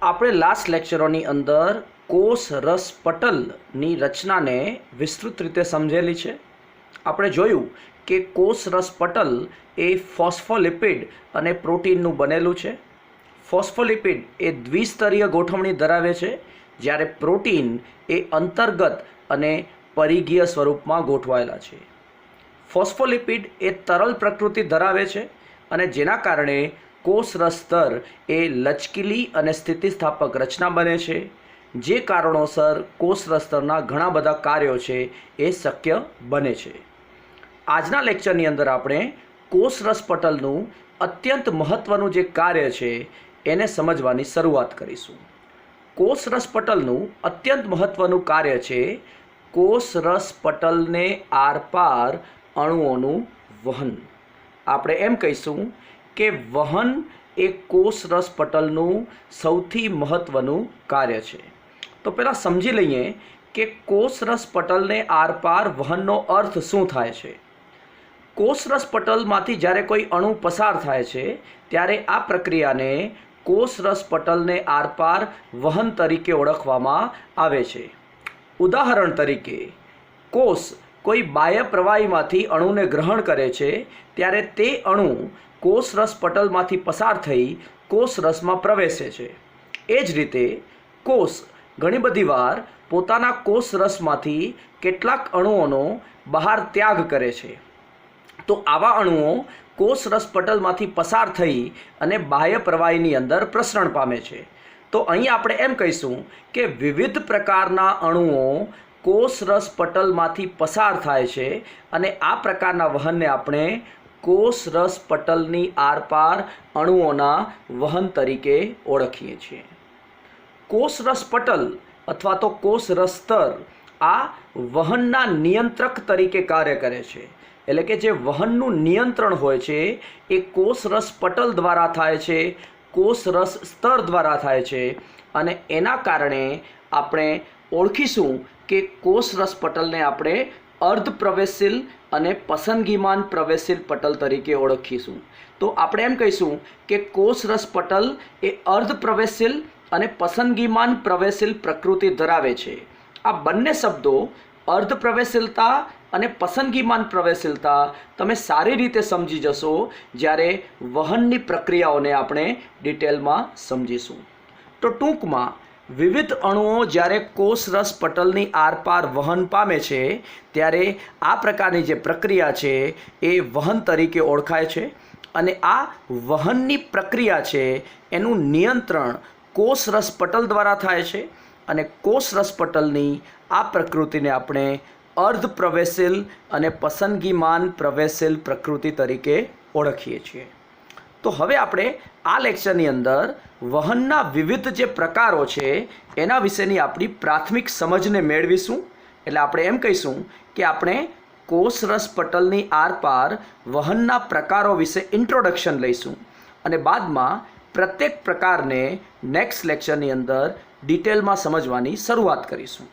આપણે લાસ્ટ લેક્ચરોની અંદર કોષ રસ પટલની રચનાને વિસ્તૃત રીતે સમજેલી છે. આપણે જોયું કે કોષ રસ પટલ એ ફોસ્ફોલિપિડ અને પ્રોટીનનું બનેલું છે. ફોસ્ફોલિપિડ એ દ્વિસ્તરીય ગોઠવણી ધરાવે છે, જ્યારે પ્રોટીન એ અંતર્ગત અને પરિઘીય સ્વરૂપમાં ગોઠવાયેલા છે. ફોસ્ફોલિપિડ એ તરલ પ્રકૃતિ ધરાવે છે અને જેના કારણે કોષ રસ સ્તર એ લચકીલી અને સ્થિતિસ્થાપક રચના બને છે. જે કારણોસર કોષ રસ સ્તરના ઘણા બધા કાર્યો છે એ શક્ય બને છે. આજના લેક્ચરની અંદર આપણે કોષ રસ પટલનું અત્યંત મહત્ત્વનું જે કાર્ય છે એને સમજવાની શરૂઆત કરીશું. કોષ રસ પટલનું અત્યંત મહત્ત્વનું કાર્ય છે કોષ રસ પટલને આરપાર અણુઓનું વહન. આપણે એમ કહીશું કે વહન એ કોષ રસ પટલનું સૌથી મહત્ત્વનું કાર્ય છે. તો પહેલાં સમજી લઈએ કે કોષ રસ પટલને આરપાર વહનનો અર્થ શું થાય છે. કોષ રસ પટલમાંથી જ્યારે કોઈ અણુ પસાર થાય છે ત્યારે આ પ્રક્રિયાને કોષ રસ પટલને આરપાર વહન તરીકે ઓળખવામાં આવે છે. ઉદાહરણ તરીકે, કોષ કોઈ બાહ્ય પ્રવાહીમાંથી અણુને ગ્રહણ કરે છે ત્યારે તે અણુ કોષ રસ પટલમાંથી પસાર થઈ કોષ રસમાં પ્રવેશે છે. એ જ રીતે કોષ ઘણી બધી વાર પોતાના કોષ રસમાંથી કેટલાક અણુઓનો બહાર ત્યાગ કરે છે. તો આવા અણુઓ કોષ રસ પટલમાંથી પસાર થઈ અને બાહ્ય પ્રવાહીની અંદર પ્રસરણ પામે છે. તો અહીં આપણે એમ કહીશું કે વિવિધ પ્રકારના અણુઓ કોષ રસ પટલમાંથી પસાર થાય છે અને આ પ્રકારના વહનને આપણે કોષ રસ પટલની આરપાર અણુઓના વહન તરીકે ઓળખીએ છીએ. કોષ રસ પટલ અથવા તો કોષ રસ સ્તર આ વહનના નિયંત્રક તરીકે કાર્ય કરે છે. એટલે કે જે વહનનું નિયંત્રણ હોય છે એ કોષ રસ પટલ દ્વારા થાય છે, કોષ રસ સ્તર દ્વારા થાય છે અને એના કારણે આપણે ઓળખીશું કે કોષ રસ પટલને આપણે અર્ધ પ્રવેશશીલ અને પસંદગીમાન પ્રવેશશીલ પટલ તરીકે ઓળખીશું. તો આપણે એમ કહીશું કે કોષ રસ પટલ એ અર્ધ પ્રવેશશીલ અને પસંદગીમાન પ્રવેશશીલ પ્રકૃતિ ધરાવે છે. આ બંને શબ્દો અર્ધ પ્રવેશશીલતા અને પસંદગીમાન પ્રવેશશીલતા તમે સારી રીતે સમજી જશો જ્યારે વહનની પ્રક્રિયાઓને આપણે ડિટેલમાં સમજીશું. તો ટૂંકમાં વિવિધ અણુઓ જ્યારે કોષ રસ પટલની આરપાર વહન પામે છે ત્યારે આ પ્રકારની જે પ્રક્રિયા છે એ વહન તરીકે ઓળખાય છે અને આ વહનની પ્રક્રિયા છે એનું નિયંત્રણ કોષ રસ પટલ દ્વારા થાય છે અને કોષ રસ પટલની આ પ્રકૃતિને આપણે અર્ધ પ્રવેશશીલ અને પસંદગીમાન પ્રવેશશીલ પ્રકૃતિ તરીકે ઓળખીએ છીએ. તો હવે આપણે આ લેક્ચરની અંદર વહનના વિવિધ જે પ્રકારો છે એના વિશેની આપણી પ્રાથમિક સમજને મેળવીશું. એટલે આપણે એમ કહીશું કે આપણે કોષ રસ પટલની આરપાર વહનના પ્રકારો વિશે ઇન્ટ્રોડક્શન લઈશું અને બાદમાં પ્રત્યેક પ્રકારને નેક્સ્ટ લેક્ચરની અંદર ડિટેલમાં સમજવાની શરૂઆત કરીશું.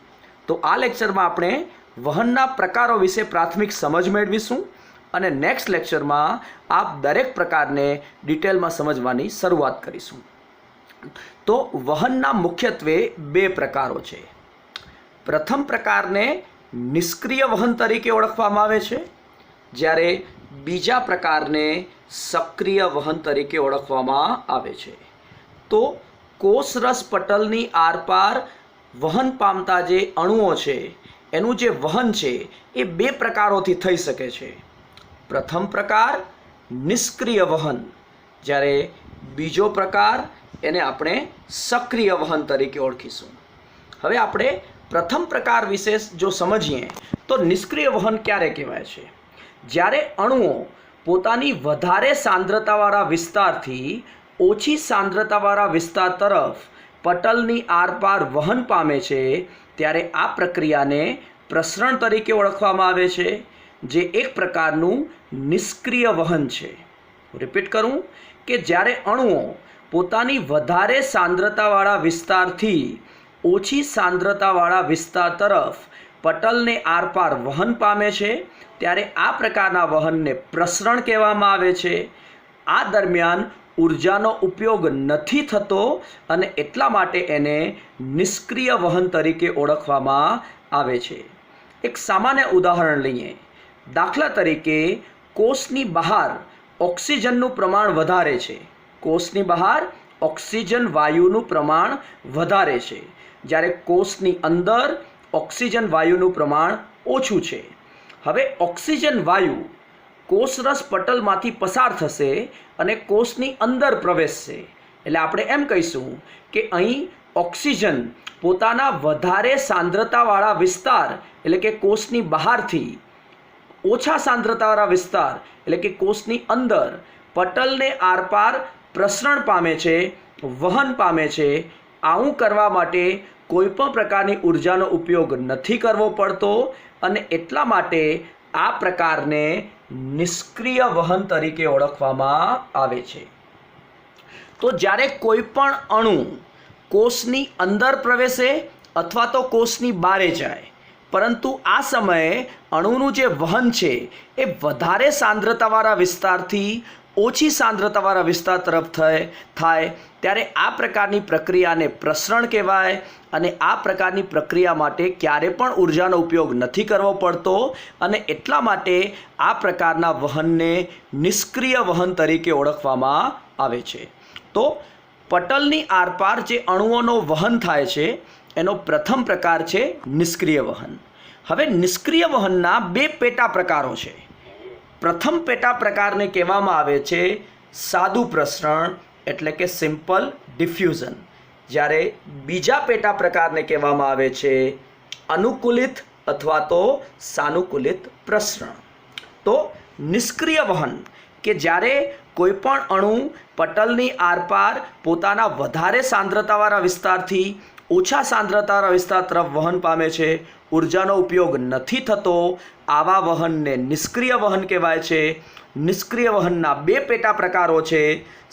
તો આ લેક્ચરમાં આપણે વહનના પ્રકારો વિશે પ્રાથમિક સમજ મેળવીશું અને નેક્સ્ટ લેક્ચરમાં આપ દરેક પ્રકારને ડિટેલમાં સમજવાની શરૂઆત કરીશું. તો વહનના મુખ્યત્વે બે પ્રકારો છે. પ્રથમ પ્રકારને નિષ્ક્રિય વહન તરીકે ઓળખવામાં આવે છે, જ્યારે બીજા પ્રકારને સક્રિય વહન તરીકે ઓળખવામાં આવે છે. તો કોષ રસ પટલની આરપાર વહન પામતા જે અણુઓ છે એનું જે વહન છે એ બે પ્રકારોથી થઈ શકે છે. પ્રથમ પ્રકાર નિષ્ક્રિય વહન, જ્યારે બીજો પ્રકાર એને આપણે સક્રિય વહન તરીકે ઓળખીશું. હવે આપણે પ્રથમ પ્રકાર વિશે જો સમજીએ તો નિષ્ક્રિય વહન ક્યારે કહેવાય છે? જ્યારે અણુઓ પોતાની વધારે સાંદ્રતાવાળા વિસ્તારથી ઓછી સાંદ્રતાવાળા વિસ્તાર તરફ પટલની આરપાર વહન પામે છે ત્યારે આ પ્રક્રિયાને પ્રસરણ તરીકે ઓળખવામાં આવે છે, જે એક પ્રકારનું નિષ્ક્રિય વહન છે. રિપીટ કરું કે જ્યારે અણુઓ પોતાની વધારે સાંદ્રતાવાળા વિસ્તારથી ઓછી સાંદ્રતાવાળા વિસ્તાર તરફ પટલને આરપાર વહન પામે છે ત્યારે આ પ્રકારના વહનને પ્રસરણ કહેવામાં આવે છે. આ દરમિયાન ઉર્જાનો ઉપયોગ નથી થતો અને એટલા માટે એને નિષ્ક્રિય વહન તરીકે ઓળખવામાં આવે છે. એક સામાન્ય ઉદાહરણ લઈએ. દાખલા તરીકે કોષની બહાર ઓક્સિજનનું પ્રમાણ વધારે છે. કોષની બહાર ઓક્સિજન વાયુનું પ્રમાણ વધારે છે, જ્યારે કોષની અંદર ઓક્સિજન વાયુનું પ્રમાણ ઓછું છે. હવે ઓક્સિજન વાયુ કોષરસ પટલમાંથી પસાર થશે અને કોષની અંદર પ્રવેશશે. એટલે આપણે એમ કહીશું કે અહીં ઓક્સિજન પોતાના વધારે સાંદ્રતાવાળા વિસ્તાર એટલે કે કોષની બહારથી ઓછા સાંદ્રતાવાળા વિસ્તાર એટલે કે કોષની અંદર પટલને આરપાર પ્રસરણ પામે છે, વહન પામે છે. આવું કરવા માટે કોઈપણ પ્રકારની ઉર્જાનો ઉપયોગ નથી કરવો પડતો અને એટલા માટે આ પ્રકારને નિષ્ક્રિય વહન તરીકે ઓળખવામાં આવે છે. તો જ્યારે કોઈ પણ અણુ કોષની અંદર પ્રવેશે અથવા તો કોષની બહાર જાય, પરંતુ આ સમયે અણુનું જે વહન છે એ વધારે સાંદ્રતાવાળા વિસ્તારથી ઓછી સાંદ્રતાવાળા વિસ્તાર તરફ થાય ત્યારે આ પ્રકારની પ્રક્રિયાને પ્રસરણ કહેવાય. અને આ પ્રકારની પ્રક્રિયા માટે ક્યારે પણ ઉર્જાનો ઉપયોગ નથી કરવો પડતો અને એટલા માટે આ પ્રકારના વહનને નિષ્ક્રિય વહન તરીકે ઓળખવામાં આવે છે. તો પટલની આરપાર જે અણુઓનો વહન થાય છે એનો પ્રથમ પ્રકાર છે નિષ્ક્રિય વહન. હવે નિષ્ક્રિય વહનના બે પેટા પ્રકારો છે. પ્રથમ પેટા પ્રકારને કહેવામાં આવે છે સાદું પ્રસરણ એટલે કે સિમ્પલ ડિફ્યુઝન, જ્યારે બીજા પેટા પ્રકારને કહેવામાં આવે છે અનુકૂલિત અથવા તો સાનુકૂલિત પ્રસરણ. તો નિષ્ક્રિય વહન કે જ્યારે કોઈ પણ અણુ પટલની આરપાર પોતાના વધારે સાંદ્રતાવાળા વિસ્તારથી ઓછા સાંદ્રતાવાળા વિસ્તાર તરફ વહન પામે છે, ઉર્જાનો ઉપયોગ નથી થતો, આવા વહનને નિષ્ક્રિય વહન કહેવાય છે. નિષ્ક્રિય વહનના બે પેટા પ્રકારો છે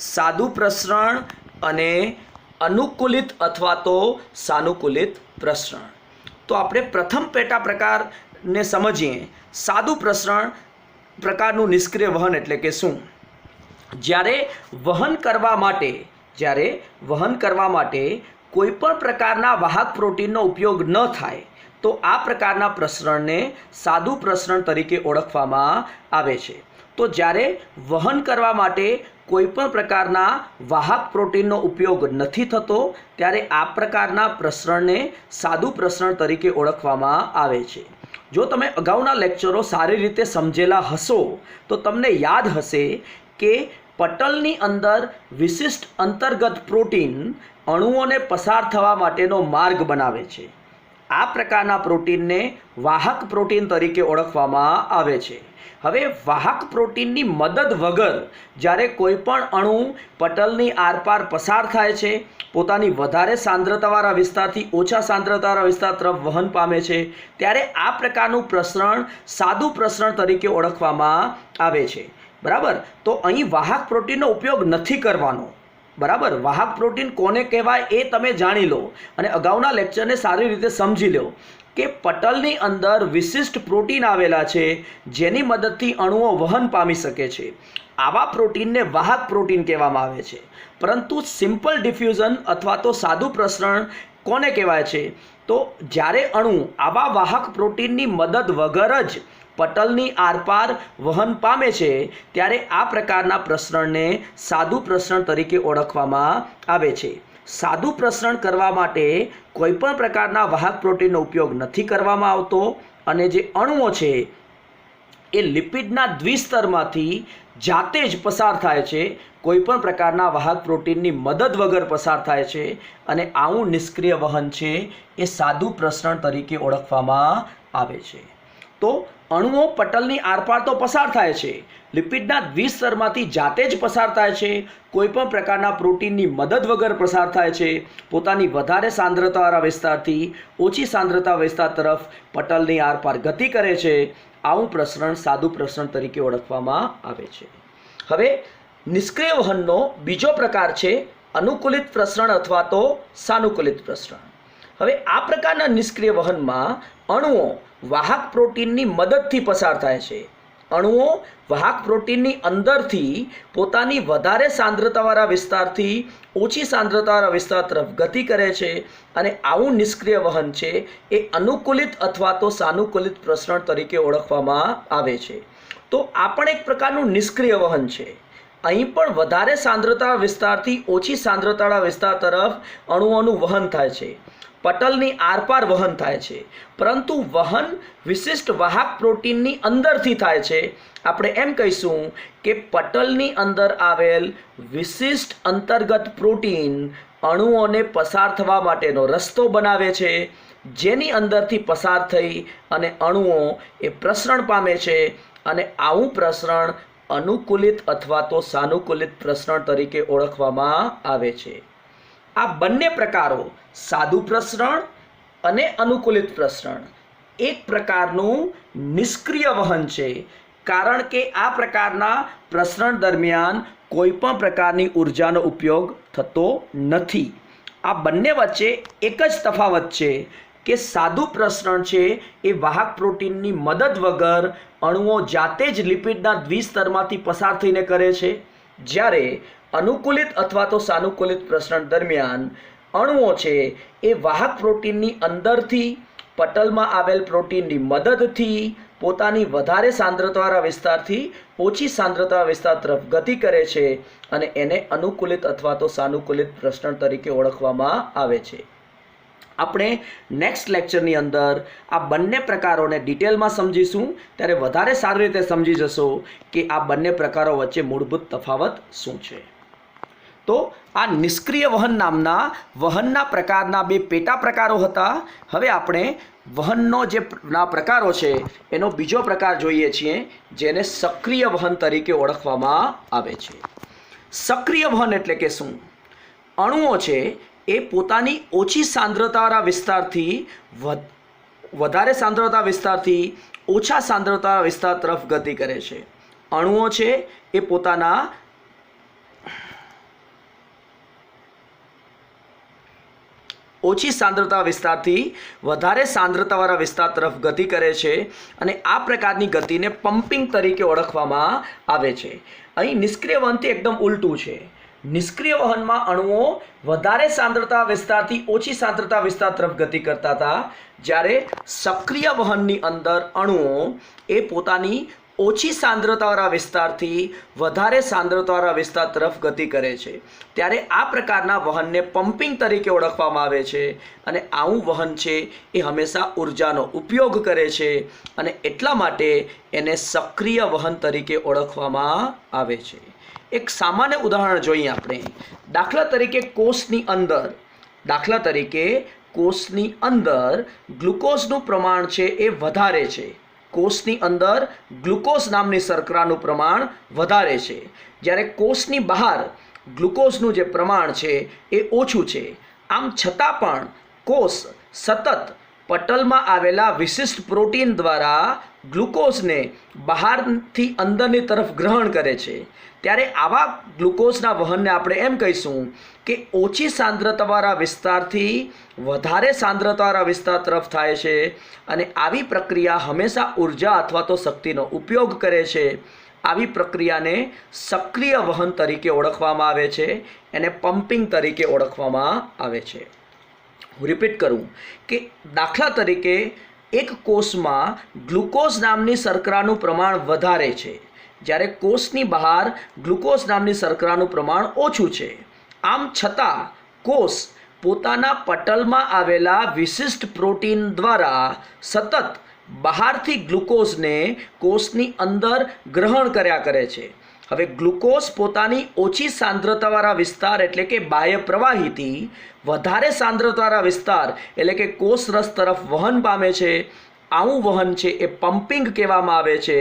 સાદું પ્રસરણ અને અનુકૂલિત અથવા તો સાનુકૂલિત પ્રસરણ. તો આપણે પ્રથમ પેટા પ્રકારને સમજીએ. સાદું પ્રસરણ પ્રકારનું નિષ્ક્રિય વહન એટલે કે શું? જ્યારે વહન કરવા માટે કોઈ પણ પ્રકારના વાહક પ્રોટીનનો ઉપયોગ ન થાય તો આ પ્રકારના પ્રસરણને સાદું પ્રસરણ તરીકે ઓળખવામાં આવે છે. તો જ્યારે વહન કરવા માટે કોઈ પણ પ્રકારના વાહક પ્રોટીનનો ઉપયોગ નથી થતો ત્યારે આ પ્રકારના પ્રસરણને સાદું પ્રસરણ તરીકે ઓળખવામાં આવે છે. જો તમે અગાઉના લેક્ચરો સારી રીતે સમજેલા હશો તો તમને યાદ હશે કે પટલની અંદર વિશિષ્ટ અંતર્ગત પ્રોટીન અણુઓને પસાર થવા માટેનો માર્ગ બનાવે છે. આ પ્રકારના પ્રોટીનને વાહક પ્રોટીન તરીકે ઓળખવામાં આવે છે. હવે વાહક પ્રોટીનની મદદ વગર જ્યારે કોઈ પણ અણુ પટલની આરપાર પસાર થાય છે, પોતાની વધારે સાંદ્રતાવાળા વિસ્તારથી ઓછા સાંદ્રતાવાળા વિસ્તાર તરફ વહન પામે છે, ત્યારે આ પ્રકારનું પ્રસરણ સાદું પ્રસરણ તરીકે ઓળખવામાં આવે છે. બરાબર. તો અહીં વાહક પ્રોટીનનો ઉપયોગ નથી કરવાનો. બરાબર. વાહક પ્રોટીન કોને કહેવાય એ તમે જાણી લો અને અગાઉના લેક્ચરને સારી રીતે સમજી લો કે પટલની અંદર વિશિષ્ટ પ્રોટીન આવેલા છે જેની મદદથી અણુઓ વહન પામી શકે છે. આવા પ્રોટીનને વાહક પ્રોટીન કહેવામાં આવે છે. પરંતુ સિમ્પલ ડિફ્યુઝન અથવા તો સાદું પ્રસરણ કોને કહેવાય છે? તો જ્યારે અણુ આવા વાહક પ્રોટીનની મદદ વગર જ પટલની આરપાર વહન પામે છે ત્યારે આ પ્રકારના પ્રસરણને સાદું પ્રસરણ તરીકે ઓળખવામાં આવે છે. સાદું પ્રસરણ કરવા માટે કોઈપણ પ્રકારના વાહક પ્રોટીનનો ઉપયોગ નથી કરવામાં આવતો અને જે અણુઓ છે એ લિપિડના દ્વિસ્તરમાંથી જાતે જ પસાર થાય છે, કોઈપણ પ્રકારના વાહક પ્રોટીનની મદદ વગર પસાર થાય છે અને આવું નિષ્ક્રિય વહન છે એ સાદું પ્રસરણ તરીકે ઓળખવામાં આવે છે. તો અણુઓ પટલની આરપાર તો પસાર થાય છે, લિપિડના દ્વિસ્તરમાંથી જાતે જ પસાર થાય છે, કોઈપણ પ્રકારના પ્રોટીનની મદદ વગર પસાર થાય છે, પોતાની વધારે સાંદ્રતાવાળા વિસ્તારથી ઓછી સાંદ્રતા વિસ્તાર તરફ પટલની આરપાર ગતિ કરે છે. આવું પ્રસરણ સાદું પ્રસરણ તરીકે ઓળખવામાં આવે છે. હવે નિષ્ક્રિય વહનનો બીજો પ્રકાર છે અનુકૂલિત પ્રસરણ અથવા તો સાનુકૂલિત પ્રસરણ. હવે આ પ્રકારના નિષ્ક્રિય વહનમાં અણુઓ વાહક પ્રોટીનની મદદથી પસાર થાય છે. અણુઓ વાહક પ્રોટીનની અંદરથી પોતાની વધારે સાંદ્રતાવાળા વિસ્તારથી ઓછી સાંદ્રતાવાળા વિસ્તાર તરફ ગતિ કરે છે અને આવું નિષ્ક્રિય વહન છે એ અનુકૂલિત અથવા તો સાનુકૂલિત પ્રસરણ તરીકે ઓળખવામાં આવે છે. તો આ પણ એક પ્રકારનું નિષ્ક્રિય વહન છે. અહીં પણ વધારે સાંદ્રતા વિસ્તારથી ઓછી સાંદ્રતાવાળા વિસ્તાર તરફ અણુઓનું વહન થાય છે. પટલની આરપાર વહન થાય છે, પરંતુ વહન વિશિષ્ટ વાહક પ્રોટીનની અંદરથી થાય છે. આપણે એમ કહીશું કે પટલની અંદર આવેલ વિશિષ્ટ અંતર્ગત પ્રોટીન અણુઓને પસાર થવા માટેનો રસ્તો બનાવે છે, જેની અંદરથી પસાર થઈ અને અણુઓ એ પ્રસરણ પામે છે અને આવું પ્રસરણ અનુકૂલિત અથવા તો સાનુકૂલિત પ્રસરણ તરીકે ઓળખવામાં આવે છે. આ બંને પ્રકારો સાદું પ્રસરણ અને અનુકૂલિત પ્રસરણ એક પ્રકારનું નિષ્ક્રિય વહન છે, કારણ કે આ પ્રકારના પ્રસરણ દરમિયાન કોઈ પણ પ્રકારની ઉર્જાનો ઉપયોગ થતો નથી. આ બંને વચ્ચે એક જ તફાવત છે કે સાદું પ્રસરણ છે એ વાહક પ્રોટીનની મદદ વગર અણુઓ જાતે જ લિપિડના દ્વિસ્તરમાંથી પસાર થઈને કરે છે, જ્યારે અનુકૂલિત અથવા તો સાનુકૂલિત પ્રસરણ દરમિયાન અણુઓ છે એ વાહક પ્રોટીનની અંદરથી પટલમાં આવેલ પ્રોટીનની મદદથી પોતાની વધારે સાંદ્રતાવાળા વિસ્તારથી ઓછી સાંદ્રતાવાળા વિસ્તાર તરફ ગતિ કરે છે અને એને અનુકૂલિત અથવા તો સાનુકૂલિત પ્રસરણ તરીકે ઓળખવામાં આવે છે. આપણે નેક્સ્ટ લેક્ચરની અંદર આ બંને પ્રકારોને ડિટેલમાં સમજીશું, ત્યારે વધારે સારી રીતે સમજી જશો કે આ બંને પ્રકારો વચ્ચે મૂળભૂત તફાવત શું છે. તો આ નિષ્ક્રિય વહન નામના વહનના પ્રકારના બે પેટા પ્રકારો હતા. હવે આપણે વહનનો જે પ્રકારો છે એનો બીજો પ્રકાર જોઈએ છીએ, જેને સક્રિય વહન તરીકે ઓળખવામાં આવે છે. સક્રિય વહન એટલે કે શું? અણુઓ છે એ પોતાની ઓછી સાંદ્રતાવાળા વિસ્તારથી વધારે સાંદ્રતા વિસ્તારથી ઓછા સાંદ્રતા વિસ્તાર તરફ ગતિ કરે છે. અણુઓ છે એ પોતાના ઓછી સાંદ્રતા વિસ્તારથી વધારે સાંદ્રતાવાળા વિસ્તાર તરફ ગતિ કરે છે અને આ પ્રકારની ગતિને પમ્પિંગ તરીકે ઓળખવામાં આવે છે. અહીં નિષ્ક્રિય વહનથી એકદમ ઉલટું છે. નિષ્ક્રિય વહનમાં અણુઓ વધારે સાંદ્રતા વિસ્તારથી ઓછી સાંદ્રતા વિસ્તાર તરફ ગતિ કરતા હતા, જ્યારે સક્રિય વહનની અંદર અણુઓ એ પોતાની ઓછી સાંદ્રતાવાળા વિસ્તારથી વધારે સાંદ્રતાવાળા વિસ્તાર તરફ ગતિ કરે છે. ત્યારે આ પ્રકારના વહનને પમ્પિંગ તરીકે ઓળખવામાં આવે છે અને આવું વહન છે એ હંમેશા ઉર્જાનો ઉપયોગ કરે છે અને એટલા માટે એને સક્રિય વહન તરીકે ઓળખવામાં આવે છે. એક સામાન્ય ઉદાહરણ જોઈએ આપણે. દાખલા તરીકે કોષની અંદર ગ્લુકોઝનું પ્રમાણ છે એ વધારે છે. કોષની અંદર ગ્લુકોઝ નામની શર્કરાનું પ્રમાણ વધારે છે, જ્યારે કોષની બહાર ગ્લુકોઝનું જે પ્રમાણ છે એ ઓછું છે. આમ છતાં પણ કોષ સતત પટલમાં આવેલા વિશિષ્ટ પ્રોટીન દ્વારા ગ્લુકોઝને બહારથી અંદરની તરફ ગ્રહણ કરે છે. ત્યારે આવા ગ્લુકોઝના વહનને આપણે એમ કહીશું કે ઓછી સાંદ્રતાવાળા વિસ્તારથી વધારે સાંદ્રતાવાળા વિસ્તાર તરફ થાય છે અને આવી પ્રક્રિયા હંમેશા ઉર્જા અથવા તો શક્તિનો ઉપયોગ કરે છે. આવી પ્રક્રિયાને સક્રિય વહન તરીકે ઓળખવામાં આવે છે, એને પમ્પિંગ તરીકે ઓળખવામાં આવે છે. હું રિપીટ કરું કે દાખલા તરીકે એક કોષમાં ગ્લુકોઝ નામની શર્કરાનું પ્રમાણ વધારે છે, જ્યારે કોષની બહાર ગ્લુકોઝ નામની શર્કરાનું પ્રમાણ ઓછું છે. આમ છતાં કોષ પોતાના પટલમાં આવેલા વિશિષ્ટ પ્રોટીન દ્વારા સતત બહારથી ગ્લુકોઝને કોષની અંદર ગ્રહણ કર્યા કરે છે. હવે ગ્લુકોઝ પોતાની ઓછી સાંદ્રતાવાળા વિસ્તાર એટલે કે બાહ્ય પ્રવાહીથી વધારે સાંદ્રતાવાળા વિસ્તાર એટલે કે કોષ રસ તરફ વહન પામે છે. આવું વહન છે એ પમ્પિંગ કહેવામાં આવે છે.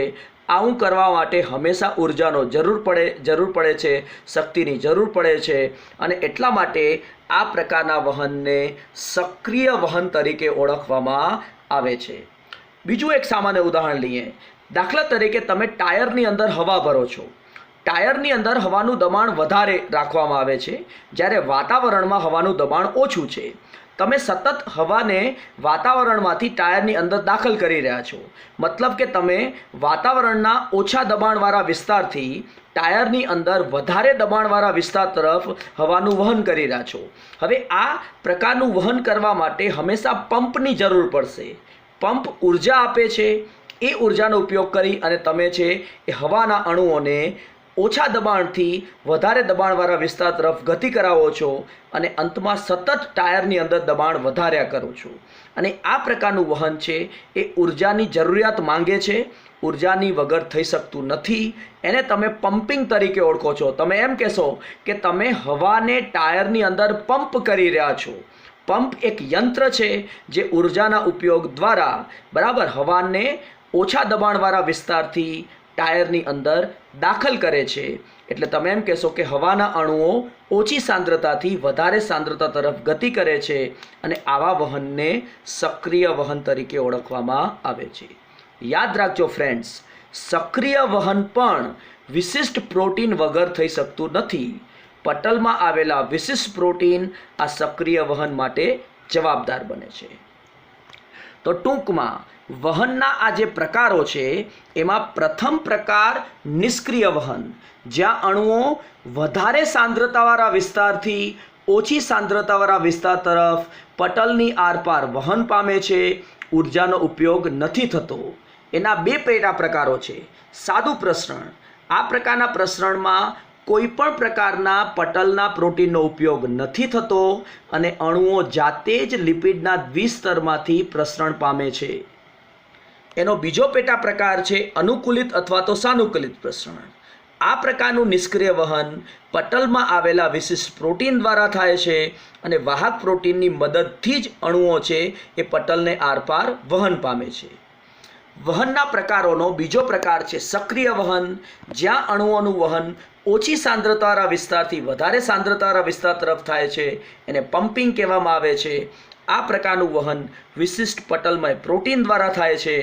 આવું કરવા માટે હંમેશા ઉર્જાનો જરૂર પડે છે, શક્તિની જરૂર પડે છે અને એટલા માટે આ પ્રકારના વહનને સક્રિય વહન તરીકે ઓળખવામાં આવે છે. બીજું એક સામાન્ય ઉદાહરણ લઈએ. દાખલા તરીકે તમે ટાયરની અંદર હવા ભરો છો. ટાયરની અંદર હવાનું દબાણ વધારે રાખવામાં આવે છે, જ્યારે વાતાવરણમાં હવાનું દબાણ ઓછું છે. તમે સતત હવાને વાતાવરણમાંથી ટાયરની અંદર દાખલ કરી રહ્યા છો, મતલબ કે તમે વાતાવરણના ઓછા દબાણવાળા વિસ્તારથી ટાયરની અંદર વધારે દબાણવાળા વિસ્તાર તરફ હવાનું વહન કરી રહ્યા છો. હવે આ પ્રકારનું વહન કરવા માટે હંમેશા પંપની જરૂર પડશે. પંપ ઉર્જા આપે છે, એ ઉર્જાનો ઉપયોગ કરી અને તમે છે એ હવાના અણુઓને ઓછા દબાણથી વધારે દબાણવાળા વિસ્તાર તરફ ગતિ કરાવો છો અને અંતમાં સતત ટાયરની અંદર દબાણ વધાર્યા કરો છો. અને આ પ્રકારનું વહન છે એ ઉર્જાની જરૂરિયાત માંગે છે, ઉર્જાની વગર થઈ શકતું નથી. એને તમે પમ્પિંગ તરીકે ઓળખો છો. તમે એમ કહેશો કે તમે હવાને ટાયરની અંદર પંપ કરી રહ્યા છો. પંપ એક યંત્ર છે જે ઉર્જાના ઉપયોગ દ્વારા બરાબર હવાને ઓછા દબાણવાળા વિસ્તારથી ટાયરની અંદર દાખલ કરે છે. એટલે તમે એમ કહેશો કે હવાના અણુઓ ઓછી સાંદ્રતાથી વધારે સાંદ્રતા તરફ ગતિ કરે છે અને આવા વહનને સક્રિય વહન તરીકે ઓળખવામાં આવે છે. યાદ રાખજો ફ્રેન્ડ્સ, સક્રિય વહન પણ વિશિષ્ટ પ્રોટીન વગર થઈ શકતું નથી. પટલમાં આવેલા વિશિષ્ટ પ્રોટીન આ સક્રિય વહન માટે જવાબદાર બને છે. તો ટૂંકમાં વહનના આ જે પ્રકારો છે એમાં પ્રથમ પ્રકાર નિષ્ક્રિય વહન, જ્યાં અણુઓ વધારે સાંદ્રતાવાળા વિસ્તારથી ઓછી સાંદ્રતાવાળા વિસ્તાર તરફ પટલની આરપાર વહન પામે છે, ઉર્જાનો ઉપયોગ નથી થતો. એના બે પેટા પ્રકારો છે. સાદું પ્રસરણ, આ પ્રકારના પ્રસરણમાં કોઈ પણ પ્રકારના પટલના પ્રોટીનનો ઉપયોગ નથી થતો અને અણુઓ જાતે જ લિપિડના દ્વિસ્તરમાંથી પ્રસરણ પામે છે. એનો બીજો પેટા પ્રકાર છે અનુકૂલિત અથવા તો સાનુકૂલિત પ્રસરણ. આ પ્રકારનું નિષ્ક્રિય વહન પટલમાં આવેલા વિશિષ્ટ પ્રોટીન દ્વારા થાય છે અને વાહક પ્રોટીનની મદદથી જ અણુઓ છે એ પટલને આરપાર વહન પામે છે. વહનના પ્રકારોનો બીજો પ્રકાર છે સક્રિય વહન, જ્યાં અણુઓનું વહન ઓછી સાંદ્રતાવાળા વિસ્તારથી વધારે સાંદ્રતાવાળા વિસ્તાર તરફ થાય છે. એને પમ્પિંગ કહેવામાં આવે છે. આ પ્રકારનું વહન વિશિષ્ટ પટલમય પ્રોટીન દ્વારા થાય છે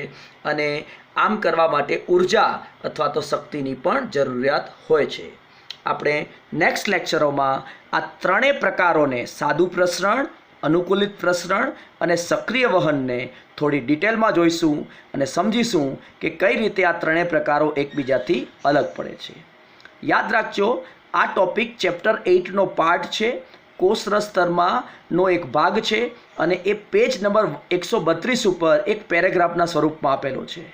અને આમ કરવા માટે ઉર્જા અથવા તો શક્તિની પણ જરૂરિયાત હોય છે. આપણે નેક્સ્ટ લેક્ચરોમાં આ ત્રણેય પ્રકારોને, સાદું પ્રસરણ, અનુકૂલિત પ્રસરણ અને સક્રિય વહનને થોડી ડિટેલમાં જોઈશું અને સમજીશું કે કઈ રીતે આ ત્રણેય પ્રકારો એકબીજાથી અલગ પડે છે. યાદ રાખજો, આ ટોપિક ચેપ્ટર 8નો પાર્ટ છે, કોષરસ સ્તરમાંનો એક ભાગ છે અને એ પેજ નંબર 132 ઉપર એક પેરેગ્રાફના સ્વરૂપમાં આપેલો છે.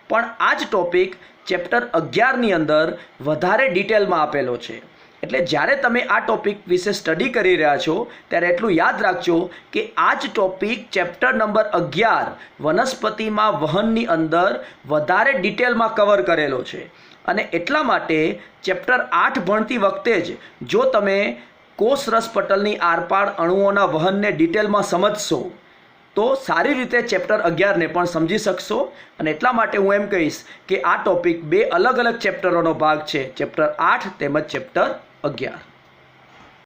પણ આ જ ટોપિક ચેપ્ટર 11ની અંદર વધારે ડિટેલમાં આપેલો છે. એટલે જ્યારે તમે આ ટોપિક વિશે સ્ટડી કરી રહ્યા છો ત્યારે એટલું યાદ રાખજો કે આ જ ટોપિક ચેપ્ટર નંબર 11 વનસ્પતિમાં વહનની અંદર વધારે ડિટેલમાં કવર કરેલો છે. અને એટલા માટે ચેપ્ટર 8 ભણતી વખતે જ જો તમે કોષરસ પટલની આરપાર અણુઓના વહનને ડિટેલમાં સમજશો તો સારી રીતે ચેપ્ટર 11ને પણ સમજી શકશો. અને એટલા માટે હું એમ કહીશ કે આ ટોપિક બે અલગ અલગ ચેપ્ટરોનો ભાગ છે, ચેપ્ટર 8 તેમજ ચેપ્ટર 11.